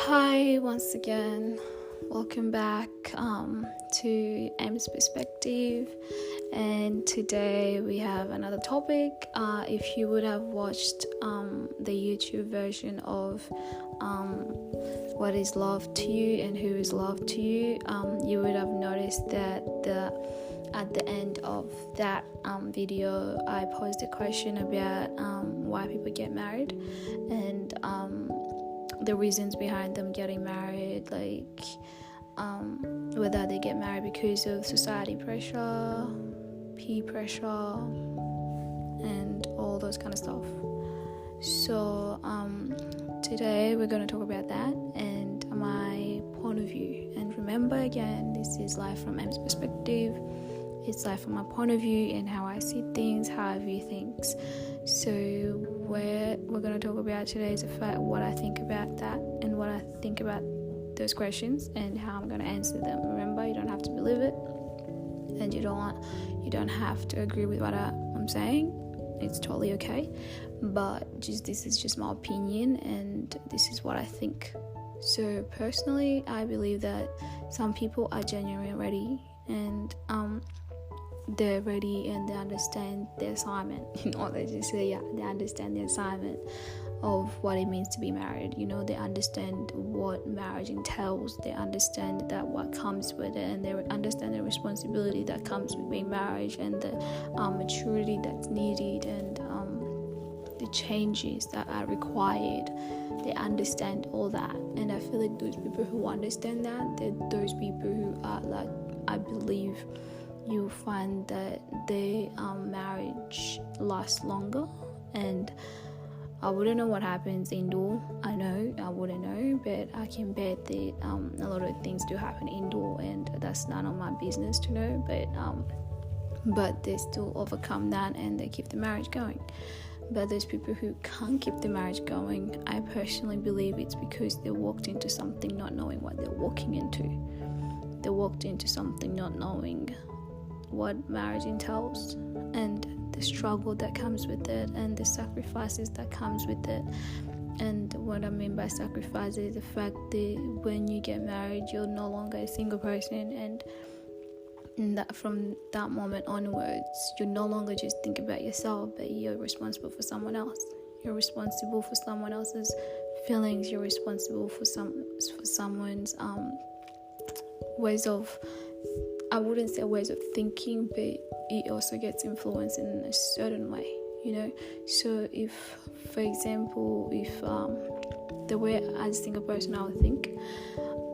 Hi, once again. Welcome back to M's Perspective. And today we have another topic. If you would have watched the YouTube version of What is Love to You and Who is Love to You, you would have noticed that at the end of that video, I posed a question about why people get married and the reasons behind them getting married, like whether they get married because of society pressure, peer pressure, and all those kind of stuff. So today we're going to talk about that and my point of view. And remember, again, this is life from M's perspective. It's life from my point of view and how I see things, how I view things. So we're going to talk about today is what I think about that and what I think about those questions and how I'm going to answer them. Remember, you don't have to believe it, and you don't have to agree with what I'm saying. It's totally okay, but this is just my opinion, and this is what I think. So personally, I believe that some people are genuinely ready, and they're ready and they understand the assignment. They understand the assignment of what it means to be married. They understand what marriage entails. They understand that what comes with it, and they understand the responsibility that comes with being married, and the maturity that's needed, and the changes that are required. They understand all that, and I feel like those people who understand that, they're those people who are like, I believe you find that their marriage lasts longer. And I wouldn't know what happens indoor. I wouldn't know, but I can bet that a lot of things do happen indoor, and that's none of my business to know. But they still overcome that and they keep the marriage going. But those people who can't keep the marriage going, I personally believe it's because they walked into something not knowing what they're walking into. They walked into something not knowing what marriage entails, and the struggle that comes with it, and the sacrifices that comes with it. And what I mean by sacrifice is the fact that when you get married, you're no longer a single person, and that from that moment onwards, you no longer just think about yourself, but you're responsible for someone else. You're responsible for someone else's feelings. You're responsible for someone's ways of, I wouldn't say ways of thinking, but it also gets influenced in a certain way, So if, for example, the way as a single person I would think,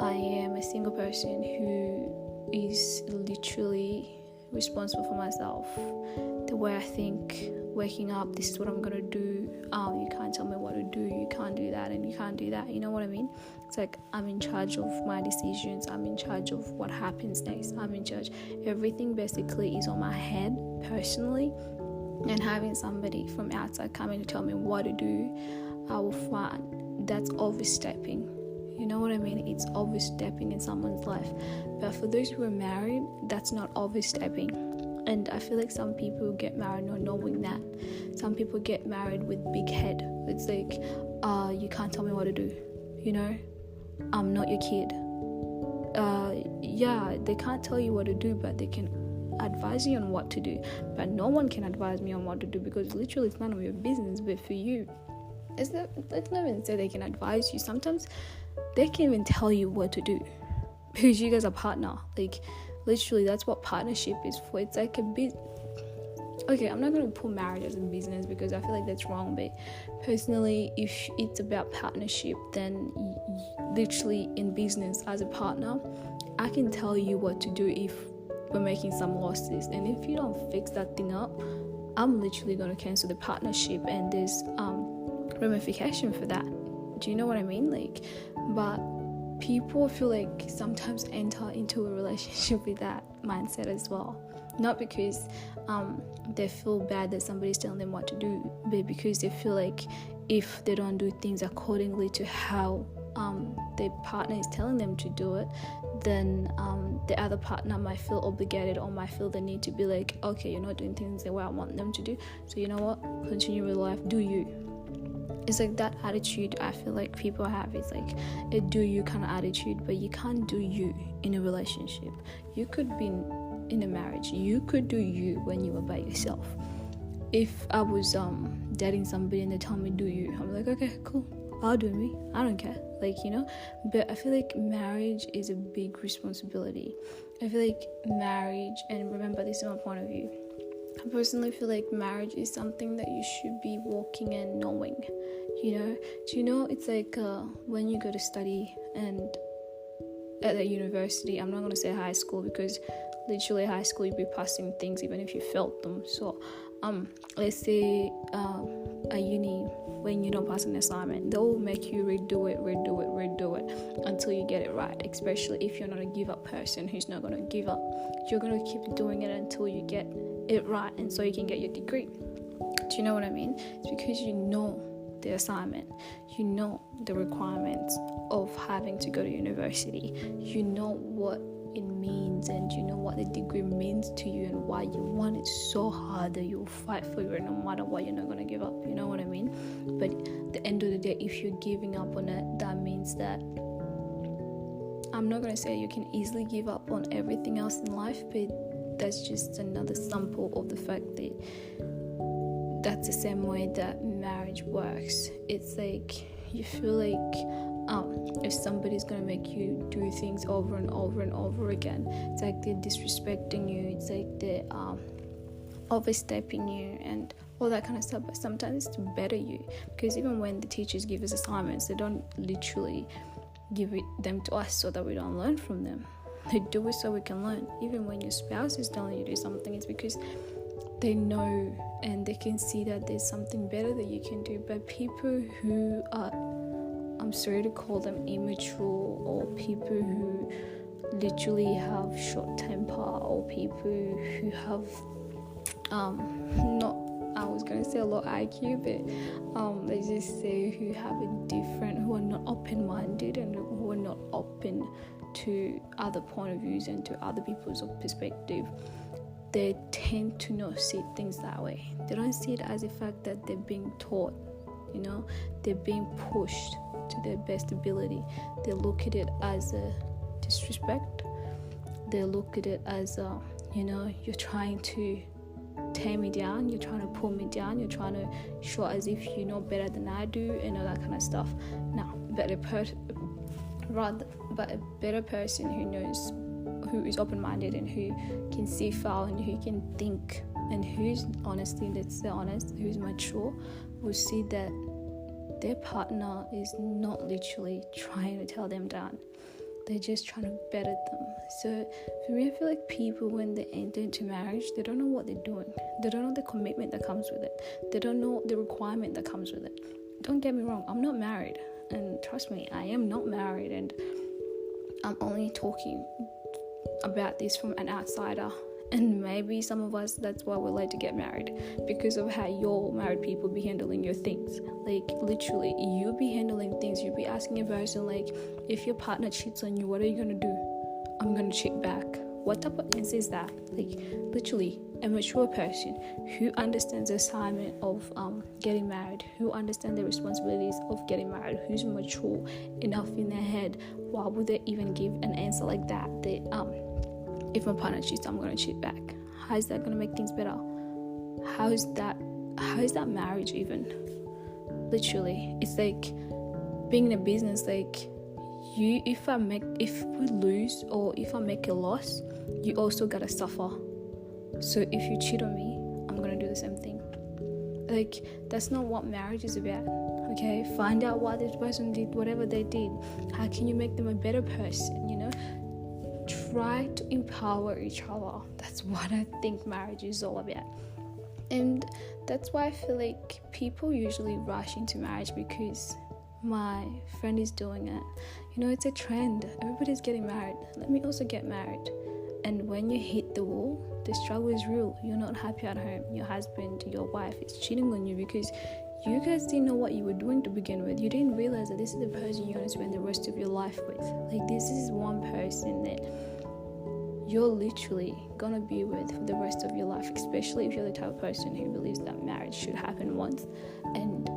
I am a single person who is literally responsible for myself. The way I think, waking up, this is what I'm gonna do. You can't tell me what to do. You can't do that, and you can't do that. You know what I mean? It's like I'm in charge of my decisions. I'm in charge of what happens next. I'm in charge. Everything basically is on my head personally. And having somebody from outside coming to tell me what to do, I will find that's overstepping. You know what I mean? It's overstepping in someone's life. But for those who are married, that's not overstepping. And I feel like some people get married not knowing that. Some people get married with big head. It's like, you can't tell me what to do. I'm not your kid. They can't tell you what to do, but they can advise you on what to do. But no one can advise me on what to do, because literally it's none of your business. But for you, let's not even say they can advise you. Sometimes they can't even tell you what to do, because you guys are partner. Like, literally, that's what partnership is for. It's like a bit. Okay, I'm not going to put marriage as a business, because I feel like that's wrong. But personally, if it's about partnership, then literally in business as a partner, I can tell you what to do if we're making some losses. And if you don't fix that thing up, I'm literally going to cancel the partnership, and there's ramification for that. Do you know what I mean? But people feel like sometimes enter into a relationship with that mindset as well. Not because they feel bad that somebody's telling them what to do, but because they feel like if they don't do things accordingly to how their partner is telling them to do it, then the other partner might feel obligated or might feel the need to be like, okay, you're not doing things the way I want them to do, so you know what, continue with life, do you. it's like that attitude I feel like people have. It's like a do you kind of attitude, but you can't do you in a relationship. You could be in a marriage, you could do you when you were by yourself. If I was dating somebody and they tell me do you, I'm like, okay, cool, I'll do me, I don't care, like, but I feel like marriage is a big responsibility. I feel like marriage, and remember, this is my point of view, I personally feel like marriage is something that you should be walking and knowing. It's like when you go to study and at a university, I'm not going to say high school, because literally high school you'll be passing things even if you felt them. So let's say a uni, when you don't pass an assignment, they'll make you redo it until you get it right, especially if you're not a give up person who's not going to give up. You're going to keep doing it until you get it right, and so you can get your degree. Do you know what I mean? It's because you know the assignment, you know the requirements of having to go to university, you know what it means, and you know what the degree means to you, and why you want it so hard that you'll fight for it no matter what. You're not going to give up, you know what I mean? But at the end of the day, if you're giving up on it, that means that, I'm not going to say you can easily give up on everything else in life, but that's just another sample of the fact that that's the same way that marriage works. It's like you feel like if somebody's gonna make you do things over and over and over again, it's like they're disrespecting you, it's like they're overstepping you and all that kind of stuff. But sometimes it's to better you, because even when the teachers give us assignments, they don't literally give them to us so that we don't learn from them. They do it so we can learn. Even when your spouse is telling you to do something, it's because they know and they can see that there's something better that you can do. But people who are, I'm sorry to call them immature, or people who literally have short temper, or people who have not, I was going to say a low IQ, but let's just say who have a different, who are not open-minded and who are not open to other point of views and to other people's perspective, they tend to not see things that way. They don't see it as a fact that they're being taught, they're being pushed to their best ability. They look at it as a disrespect. They look at it as you're trying to tear me down, you're trying to pull me down, you're trying to show as if you know better than I do, and all that kind of stuff. Now, but a better person who knows, who is open-minded and who can see far and who can think, and who's honestly, let's say honest, who's mature, will see that their partner is not literally trying to tear them down. They're just trying to better them. So for me, I feel like people, when they enter into marriage, they don't know what they're doing. They don't know the commitment that comes with it. They don't know the requirement that comes with it. Don't get me wrong, I'm not married. And trust me, I am not married. And I'm only talking about this from an outsider. And maybe some of us, that's why we're late to get married, because of how your married people be handling your things. Like, literally, you'll be handling things. You'll be asking a person, like, if your partner cheats on you, what are you going to do? I'm going to cheat back. What type of answer is that? Like, literally, a mature person who understands the assignment of getting married, who understands the responsibilities of getting married, who's mature enough in their head, why would they even give an answer like that? If my partner cheats, I'm going to cheat back. How is that going to make things better? How is that marriage even? Literally, it's like being in a business. Like, if we lose or if I make a loss, you also gotta suffer. So if you cheat on me, I'm gonna do the same thing. Like, that's not what marriage is about. Okay, find out why this person did whatever they did. How can you make them a better person? Try to empower each other. That's what I think marriage is all about. And that's why I feel like people usually rush into marriage, because my friend is doing it. It's a trend. Everybody's getting married. Let me also get married. And when you hit the wall, the struggle is real. You're not happy at home. Your husband, your wife is cheating on you because you guys didn't know what you were doing to begin with. You didn't realize that this is the person you're going to spend the rest of your life with. Like, this is one person that you're literally going to be with for the rest of your life, especially if you're the type of person who believes that marriage should happen once and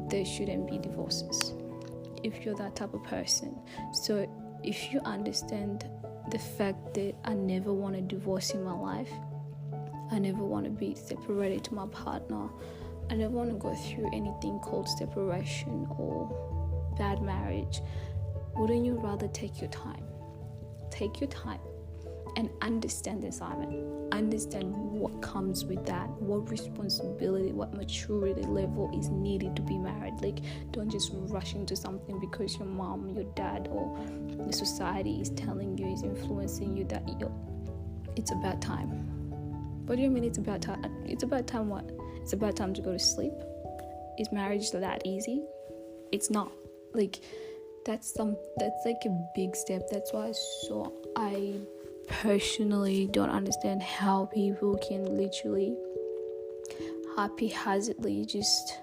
there shouldn't be divorces if you're that type of person. So if you understand the fact that I never want a divorce in my life, I never want to be separated to my partner, I never want to go through anything called separation or bad marriage, wouldn't you rather take your time? Take your time and understand the assignment. Understand what comes with that, what responsibility, what maturity level is needed to be married. Like, don't just rush into something because your mom, your dad, or the society is telling you, is influencing you that it's about time. What do you mean it's about time? It's about time what? It's about time to go to sleep? Is marriage that easy? It's not. Like, that's like a big step. That's why I personally don't understand how people can literally haphazardly just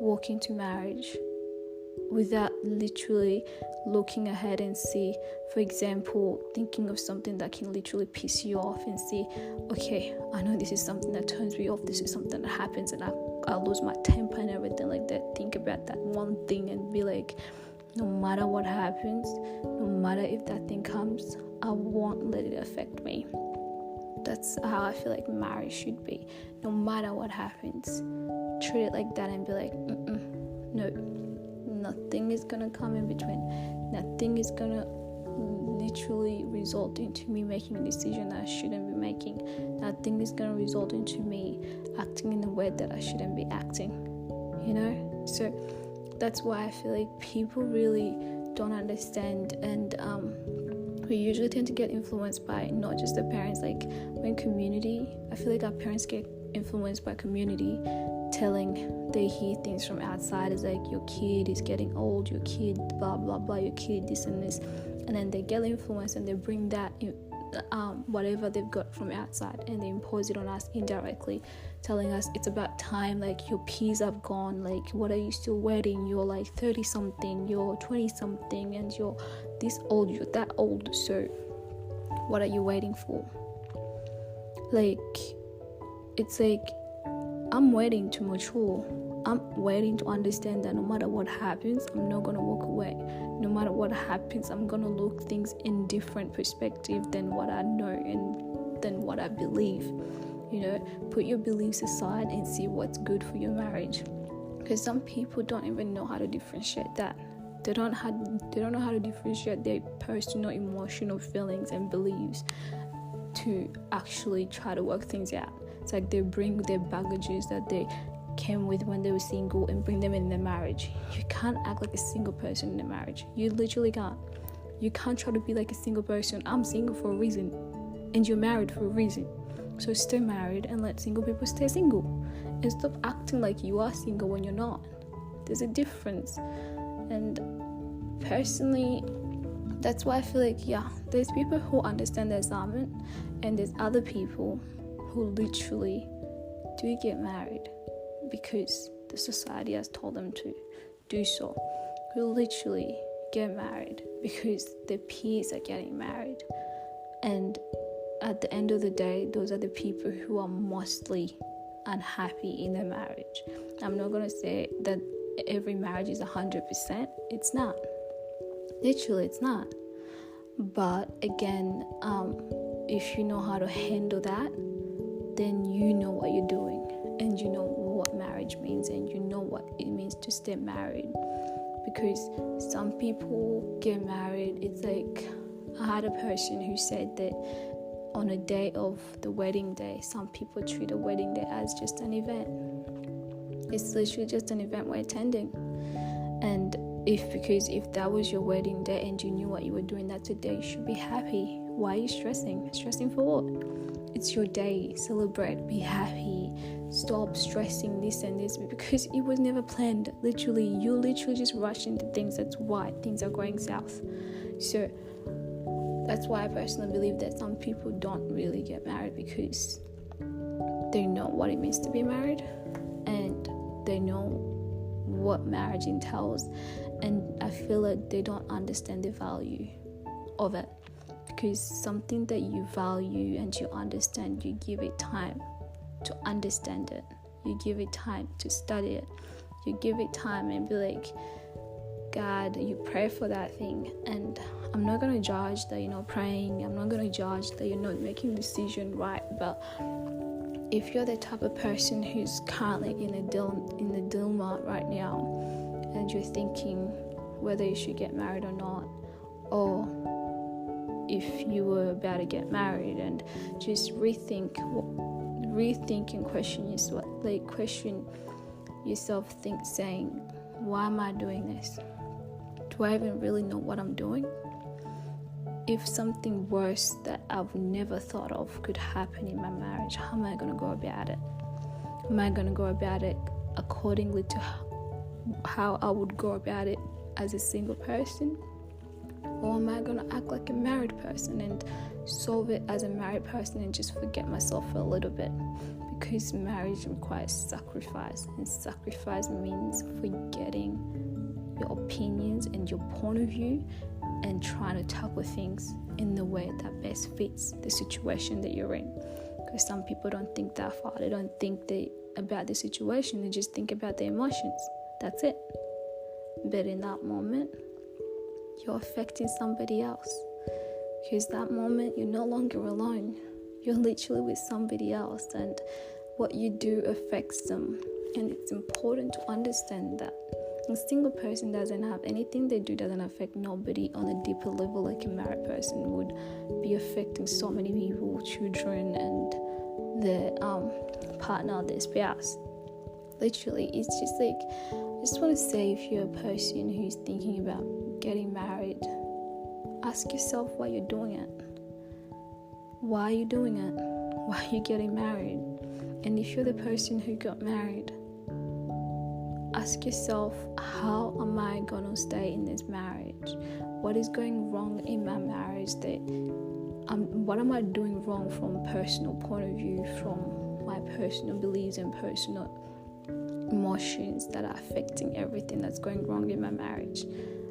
walk into marriage without literally looking ahead and see, for example, thinking of something that can literally piss you off and see, okay, I know this is something that turns me off, this is something that happens and I lose my temper and everything like that. Think about that one thing and be like, no matter what happens, no matter if that thing comes, I won't let it affect me. That's how I feel like marriage should be. No matter what happens, treat it like that and be like, no, nothing is gonna come in between. Nothing is gonna literally result into me making a decision that I shouldn't be making. Nothing is gonna result into me acting in a way that I shouldn't be acting. So that's why I feel like people really don't understand, and we usually tend to get influenced by not just the parents. Like, when community, I feel like our parents get influenced by community telling, they hear things from outside. It's like, your kid is getting old, your kid blah blah blah, your kid this and this, and then they get influenced and they bring that whatever they've got from outside and they impose it on us indirectly, telling us it's about time, like, your peers have gone, like, what are you still waiting? You're like 30 something, you're 20 something, and you're this old, you're that old, so what are you waiting for? Like, it's like, I'm waiting to mature. I'm waiting to understand that no matter what happens, I'm not gonna walk away. No matter what happens, I'm gonna look things in different perspective than what I know and than what I believe. Put your beliefs aside and see what's good for your marriage. Because some people don't even know how to differentiate that. They don't know how to differentiate their personal emotional feelings and beliefs to actually try to work things out. It's like they bring their baggages that they came with when they were single and bring them in their marriage. You can't act like a single person in a marriage. You literally can't. You can't try to be like a single person. I'm single for a reason, and you're married for a reason. So stay married and let single people stay single, and stop acting like you are single when you're not. There's a difference. And personally, that's why I feel like, there's people who understand the assignment, and there's other people who literally do get married because the society has told them to do so, who literally get married because their peers are getting married. And at the end of the day, those are the people who are mostly unhappy in their marriage. I'm not going to say that every marriage is 100%. It's not. Literally, it's not. But again, if you know how to handle that, then you know what you're doing, and you know what marriage means, and you know what it means to stay married. Because some people get married, it's like, I had a person who said that on a day of the wedding day, some people treat a wedding day as just an event. It's literally just an event we're attending. And if that was your wedding day and you knew what you were doing that today, you should be happy. Why are you stressing? Stressing for what? It's your day. Celebrate. Be happy. Stop stressing this and this, because it was never planned. You literally just rush into things. That's why things are going south. So that's why I personally believe that some people don't really get married, because they know what it means to be married, and they know what marriage entails, and I feel like they don't understand the value of it. Because something that you value and you understand, you give it time to understand it. You give it time to study it. You give it time and be like, God, you pray for that thing. And I'm not going to judge that you're not praying. I'm not going to judge that you're not making decision right. But if you're the type of person who's currently in a dilemma right now, and you're thinking whether you should get married or not, or if you were about to get married, and just rethink and question yourself, saying, why am I doing this? Do I even really know what I'm doing? If something worse that I've never thought of could happen in my marriage, how am I going to go about it? Am I going to go about it accordingly to how I would go about it as a single person? Or am I going to act like a married person and solve it as a married person and just forget myself for a little bit? Because marriage requires sacrifice, and sacrifice means forgetting your opinions and your point of view and trying to tackle things in the way that best fits the situation that you're in. Because some people don't think that far. They don't think about the situation. They just think about the emotions. That's it. But in that moment, you're affecting somebody else. Because that moment, you're no longer alone. You're literally with somebody else, and what you do affects them. And it's important to understand that a single person doesn't have anything they do doesn't affect nobody on a deeper level like a married person would be affecting so many people, children, and their partner, their spouse. Literally, it's just like, I just want to say, if you're a person who's thinking about getting married, ask yourself why you're doing it. Why are you doing it? Why are you getting married? And if you're the person who got married, ask yourself, how am I going to stay in this marriage? What is going wrong in my marriage? What am I doing wrong from a personal point of view, from my personal beliefs and personal emotions that are affecting everything that's going wrong in my marriage?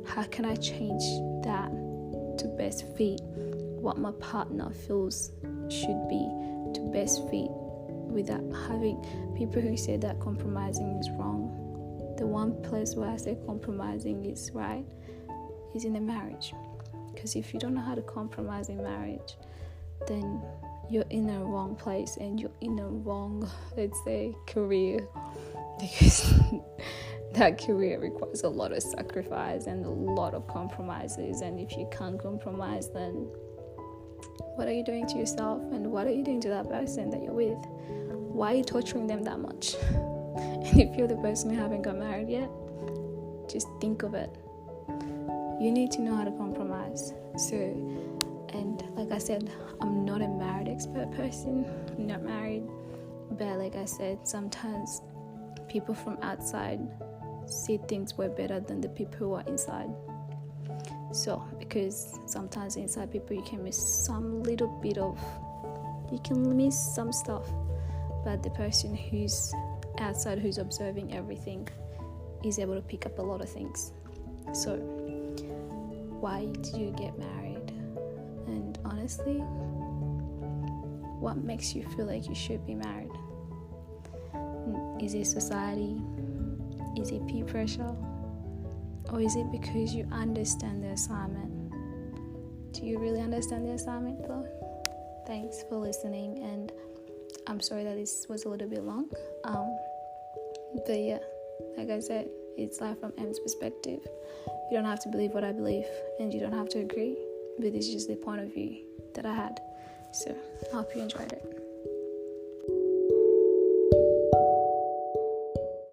How can I change that to best fit what my partner feels should be, to best fit without having people who say that compromising is wrong? The one place where I say compromising is right is in a marriage. Because if you don't know how to compromise in marriage, then you're in a wrong place and you're in a wrong, let's say, career. Because that career requires a lot of sacrifice and a lot of compromises. And if you can't compromise, then what are you doing to yourself? And what are you doing to that person that you're with? Why are you torturing them that much? And if you're the person who haven't got married yet, just think of it. You need to know how to compromise. And like I said, I'm not a married expert person. I'm not married. But like I said, sometimes people from outside see things way better than the people who are inside. So, because sometimes inside people you can miss some stuff. But the person who's outside, who's observing everything, is able to pick up a lot of things. So, why did you get married? And honestly, what makes you feel like you should be married? Is it society? Is it peer pressure? Or is it because you understand the assignment? Do you really understand the assignment though? Thanks for listening, and I'm sorry that this was a little bit long. But yeah, like I said, it's life from M's perspective. You don't have to believe what I believe, and you don't have to agree, but this is just the point of view that I had. So I hope you enjoyed it.